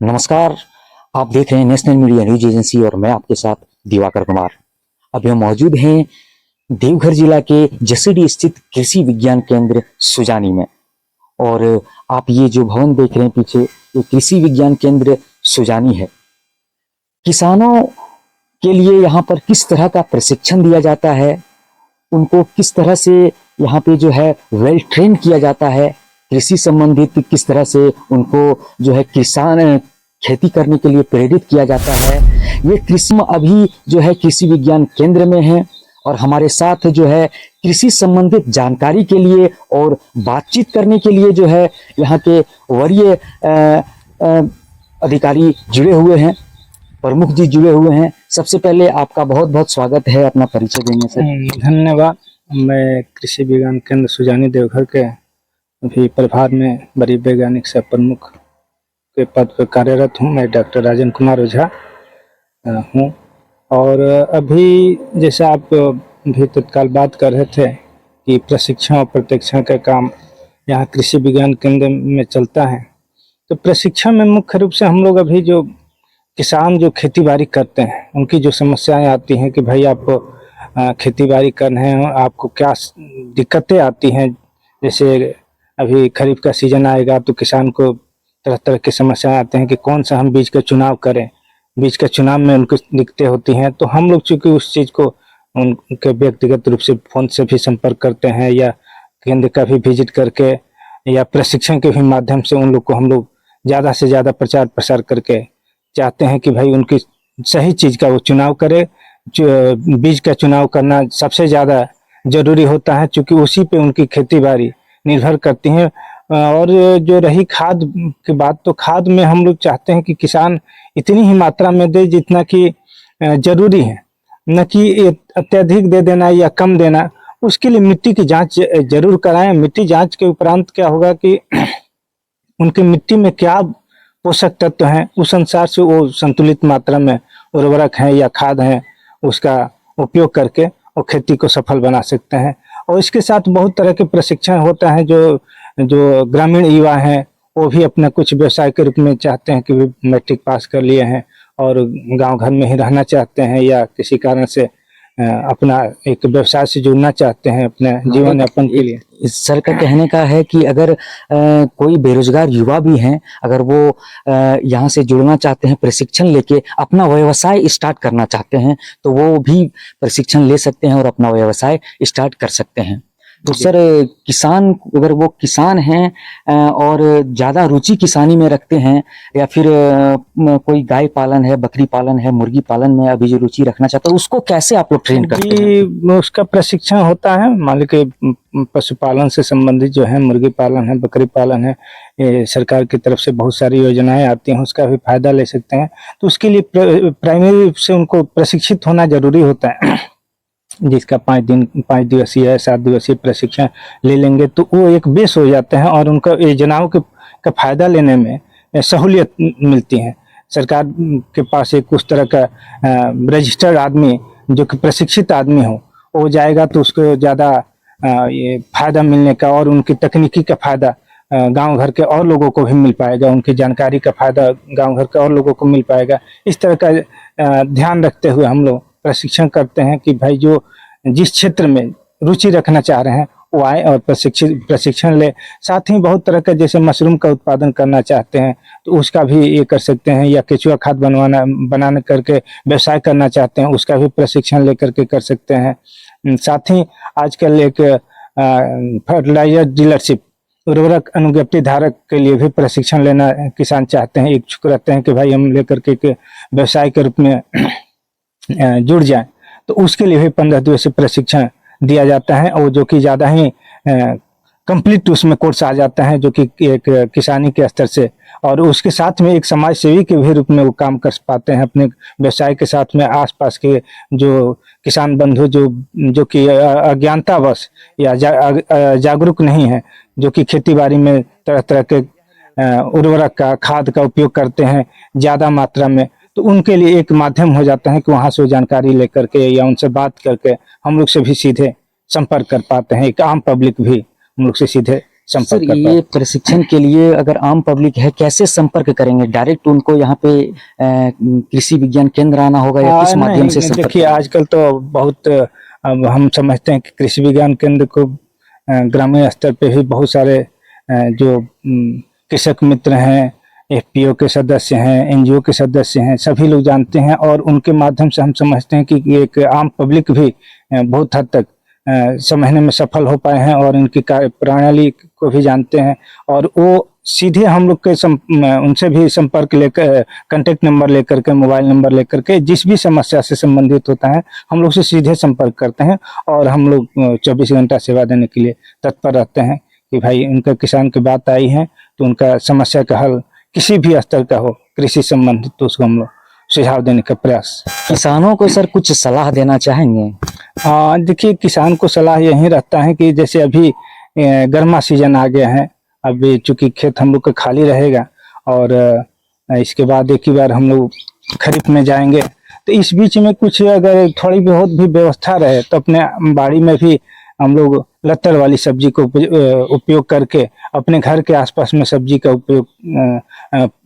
नमस्कार। आप देख रहे हैं नेशनल मीडिया न्यूज एजेंसी और मैं आपके साथ दिवाकर कुमार। अभी हम मौजूद हैं देवघर जिला के जसीडीह स्थित कृषि विज्ञान केंद्र सुजानी में। और आप ये जो भवन देख रहे हैं पीछे, ये कृषि विज्ञान केंद्र सुजानी है। किसानों के लिए यहाँ पर किस तरह का प्रशिक्षण दिया जाता है, उनको किस तरह से यहाँ पे जो है वेल ट्रेन किया जाता है, कृषि संबंधित किस तरह से उनको जो है किसान खेती करने के लिए प्रेरित किया जाता है, ये कृषि अभी जो है कृषि विज्ञान केंद्र में है। और हमारे साथ जो है कृषि संबंधित जानकारी के लिए और बातचीत करने के लिए जो है यहाँ के वरीय अधिकारी जुड़े हुए हैं, प्रमुख जी जुड़े हुए हैं। सबसे पहले आपका बहुत बहुत स्वागत है, अपना परिचय देने से। धन्यवाद। मैं कृषि विज्ञान केंद्र सुजानी देवघर के अभी प्रभार में वरीय वैज्ञानिक सह प्रमुख के पद पर कार्यरत हूँ। मैं डॉक्टर राजन कुमार ओझा हूँ। और अभी जैसा आप भी तत्काल बात कर रहे थे कि प्रशिक्षण और प्रशिक्षण का काम यहाँ कृषि विज्ञान केंद्र में चलता है, तो प्रशिक्षण में मुख्य रूप से हम लोग अभी जो किसान जो खेती बाड़ी करते हैं उनकी जो समस्याएं आती हैं कि भाई आप खेती बाड़ी कर रहे हैं, आपको क्या दिक्कतें आती हैं। जैसे अभी खरीफ का सीजन आएगा तो किसान को तरह तरह की समस्याएं आते हैं कि कौन सा हम बीज का चुनाव करें। बीज का चुनाव में उनको दिक्कतें होती हैं, तो हम लोग चूँकि उस चीज़ को उनके व्यक्तिगत रूप से फ़ोन से भी संपर्क करते हैं या केंद्र का भी विजिट करके या प्रशिक्षण के भी माध्यम से उन लोग को हम लोग ज़्यादा से ज़्यादा प्रचार प्रसार करके चाहते हैं कि भाई उनकी सही चीज़ का वो चुनाव करे। बीज का चुनाव करना सबसे ज़्यादा ज़रूरी होता है, क्योंकि उसी पे उनकी खेती बाड़ी निर्भर करती है। और जो रही खाद की बात, तो खाद में हम लोग चाहते हैं कि किसान इतनी ही मात्रा में दे जितना कि जरूरी है, न कि अत्यधिक दे देना या कम देना। उसके लिए मिट्टी की जांच जरूर कराएं। मिट्टी जांच के उपरांत क्या होगा कि उनकी मिट्टी में क्या पोषक तत्व हैं, उस अनुसार से वो संतुलित मात्रा में उर्वरक हैं या खाद हैं, उसका उपयोग करके वो खेती को सफल बना सकते हैं। और इसके साथ बहुत तरह के प्रशिक्षण होता है। जो ग्रामीण युवा हैं वो भी अपना कुछ व्यवसाय के रूप में चाहते हैं कि मैट्रिक पास कर लिए हैं और गांव घर में ही रहना चाहते हैं या किसी कारण से अपना एक व्यवसाय से जुड़ना चाहते हैं अपने जीवन यापन के लिए। सर का कहने का है कि अगर कोई बेरोजगार युवा भी हैं, अगर वो यहाँ से जुड़ना चाहते हैं, प्रशिक्षण लेके अपना व्यवसाय स्टार्ट करना चाहते हैं, तो वो भी प्रशिक्षण ले सकते हैं और अपना व्यवसाय स्टार्ट कर सकते हैं। तो सर किसान, अगर वो किसान हैं और ज़्यादा रुचि किसानी में रखते हैं, या फिर कोई गाय पालन है, बकरी पालन है, मुर्गी पालन में अभी जो रुचि रखना चाहता है, उसको कैसे आप लोग ट्रेन करते हैं? उसका प्रशिक्षण होता है। मान लो कि पशुपालन से संबंधित जो है, मुर्गी पालन है, बकरी पालन है, ये सरकार की तरफ से बहुत सारी योजनाएं आती हैं, उसका भी फायदा ले सकते हैं। तो उसके लिए प्राइमरी रूप से उनको प्रशिक्षित होना जरूरी होता है, जिसका 5 दिवसीय 7 दिवसीय प्रशिक्षण ले लेंगे तो वो एक बेस हो जाते हैं और उनका योजनाओं का फायदा लेने में सहूलियत मिलती है। सरकार के पास एक उस तरह का रजिस्टर्ड आदमी जो कि प्रशिक्षित आदमी हो, वो जाएगा तो उसको ज़्यादा ये फायदा मिलने का और उनकी तकनीकी का फायदा गांव घर के और लोगों को भी मिल पाएगा, उनकी जानकारी का फायदा गांव घर के और लोगों को मिल पाएगा। इस तरह का ध्यान रखते हुए हम लोग प्रशिक्षण करते हैं कि भाई जो जिस क्षेत्र में रुचि रखना चाह रहे हैं वो आए और प्रशिक्षण ले। साथ ही बहुत तरह का, जैसे मशरूम का उत्पादन करना चाहते हैं तो उसका भी ये कर सकते हैं, या केचुआ खाद बनाने करके व्यवसाय करना चाहते हैं, उसका भी प्रशिक्षण लेकर के कर सकते हैं। साथ ही आजकल एक फर्टिलाइजर डीलरशिप, उर्वरक अनुज्ञप्ति धारक के लिए भी प्रशिक्षण लेना किसान चाहते हैं, इच्छुक रहते हैं कि भाई हम लेकर के व्यवसाय के रूप में जुड़ जाए, तो उसके लिए भी 15 दिवसीय प्रशिक्षण दिया जाता है। और जो कि ज़्यादा ही कंप्लीट उसमें कोर्स आ जाता है, जो कि एक किसानी के स्तर से, और उसके साथ में एक समाज सेवी के भी रूप में वो काम कर पाते हैं अपने व्यवसाय के साथ में। आसपास के जो किसान बंधु जो कि अज्ञानतावश या जागरूक नहीं है, जो कि खेती बाड़ी में तरह तरह के उर्वरक का, खाद का उपयोग करते हैं ज़्यादा मात्रा में, तो उनके लिए एक माध्यम हो जाता है कि वहाँ से जानकारी लेकर के या उनसे बात करके हम लोग से भी सीधे संपर्क कर पाते हैं। एक आम पब्लिक भी हम लोग से सीधे संपर्क सर कर ये प्रशिक्षण के लिए अगर आम पब्लिक है कैसे संपर्क करेंगे? डायरेक्ट उनको यहाँ पे कृषि विज्ञान केंद्र आना होगा या किस माध्यम से नहीं, संपर्क देखिए करेंगे? आजकल तो बहुत अब हम समझते हैं कि कृषि विज्ञान केंद्र को ग्रामीण स्तर पे भी बहुत सारे जो कृषक मित्र हैं, एफपीओ के सदस्य हैं, एनजीओ के सदस्य हैं, सभी लोग जानते हैं और उनके माध्यम से हम समझते हैं कि एक आम पब्लिक भी बहुत हद तक समझने में सफल हो पाए हैं और उनकी कार्य प्रणाली को भी जानते हैं और वो सीधे हम लोग के उनसे भी संपर्क लेकर कांटेक्ट नंबर लेकर के, मोबाइल नंबर लेकर के, जिस भी समस्या से संबंधित होता है हम लोग से सीधे संपर्क करते हैं और हम लोग 24 घंटा सेवा देने के लिए तत्पर रहते हैं कि भाई उनका किसान की बात आई है तो उनका समस्या का हल किसी भी स्तर का हो कृषि संबंधित तो उसको हम लोग सुझाव देने का प्रयास। किसानों को सर कुछ सलाह देना चाहेंगे? देखिए किसान को सलाह यही रहता है कि जैसे अभी गर्मा सीजन आ गया है, अभी चूंकि खेत हम लोग का खाली रहेगा और इसके बाद एक ही बार हम लोग खरीफ में जाएंगे तो इस बीच में कुछ अगर थोड़ी बहुत भी व्यवस्था रहे तो अपने बाड़ी में भी हम लोग लत्तर वाली सब्जी को उपयोग करके अपने घर के आसपास में सब्जी का उपयोग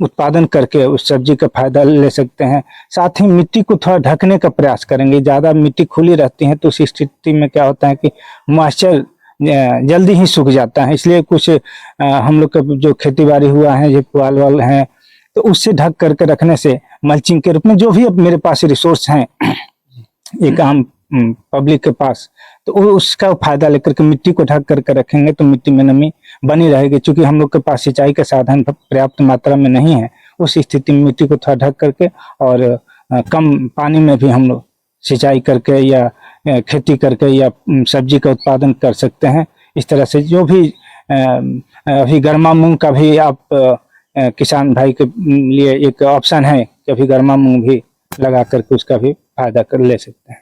उत्पादन करके उस सब्जी का फायदा ले सकते हैं। साथ ही मिट्टी को थोड़ा ढकने का प्रयास करेंगे। ज़्यादा मिट्टी खुली रहती है तो उस स्थिति में क्या होता है कि मॉइस्चर जल्दी ही सूख जाता है, इसलिए कुछ हम लोग का जो खेती बाड़ी हुआ है, जो पुआल वाल है, तो उससे ढक करके रखने से मल्चिंग के रूप में जो भी अब मेरे पास रिसोर्स हैं एक आम पब्लिक के पास, तो वो उसका फायदा लेकर के मिट्टी को ढक करके रखेंगे तो मिट्टी में नमी बनी रहेगी। क्योंकि हम लोग के पास सिंचाई का साधन पर्याप्त मात्रा में नहीं है, उस स्थिति में मिट्टी को थोड़ा ढक करके और कम पानी में भी हम लोग सिंचाई करके या खेती करके या सब्जी का उत्पादन कर सकते हैं। इस तरह से जो भी अभी गर्मा मूंग का भी आप किसान भाई के लिए एक ऑप्शन है कि अभी गर्मा मूंग भी लगा करके उसका भी फायदा कर ले सकते हैं।